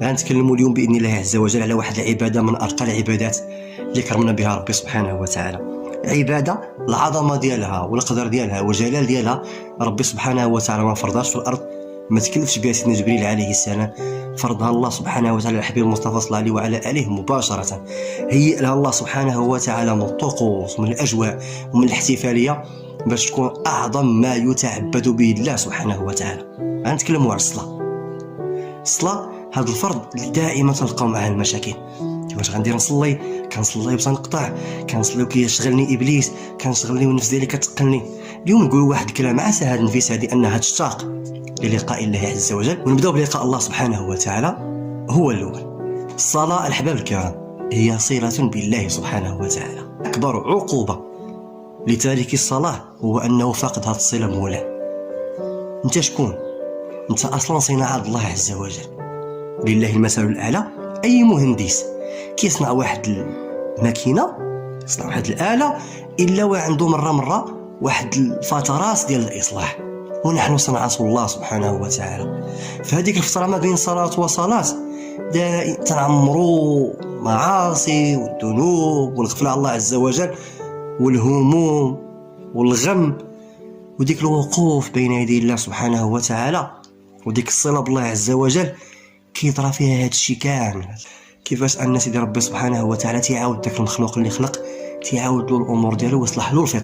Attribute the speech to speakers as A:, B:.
A: غنتكلموا اليوم باذن الله عز وجل على واحد العباده من ارقى العبادات اللي كرمنا بها ربي سبحانه وتعالى. عباده العظمه ديالها والقدر ديالها والجلال ديالها ربي سبحانه وتعالى ما فرضهاش في الارض، ما تكلفش بها سيدنا جبريل عليه السلام، فرضها الله سبحانه وتعالى على الحبيب المصطفى صلى الله عليه وعلى اله مباشره. هيئ لها الله سبحانه وتعالى من الطقوس ومن الاجواء ومن الاحتفاليه باش تكون اعظم ما يتعبد به الله سبحانه وتعالى. غنتكلموا على الصلاه. الصلاه هذا الفرض اللي دائما تلقاو معاه المشاكل. كيفاش غندير نصلي؟ كنصلي باش نقطع، كنصلي وكيشغلني ابليس، كنشغلني والنفس ديالي كتقلني. اليوم نقول واحد الكلام عسى هذه النفس هذه انها تشتاق للقاء الله عز وجل، ونبداو بلقاء الله سبحانه وتعالى. هو الاول الصلاه الحباب الكرام هي صله بالله سبحانه وتعالى. اكبر عقوبه لتارك الصلاه هو انه فقد هذه الصله مولاه. انت شكون؟ انت اصلا صناعه الله عز وجل، لله المثل الاعلى. اي مهندس كيصنع واحد الماكينه، يصنع واحد الاله، الا وعنده مره واحد الفترات ديال الاصلاح، ونحن صنعه الله سبحانه وتعالى. فهذيك الفتره ما بين صلاه وصلاه تنعمروا معاصي والذنوب والغفله على الله عز وجل والهموم والغم، وديك الوقوف بين يدي الله سبحانه وتعالى وديك الصله بالله عز وجل كيطرى فيها هذا الشيء كامل. كيفاش ان سيدي ربي سبحانه وتعالى تيعاود داك المخلوق اللي خلق، تيعاود له الامور ديالو ويصلح له الفطره.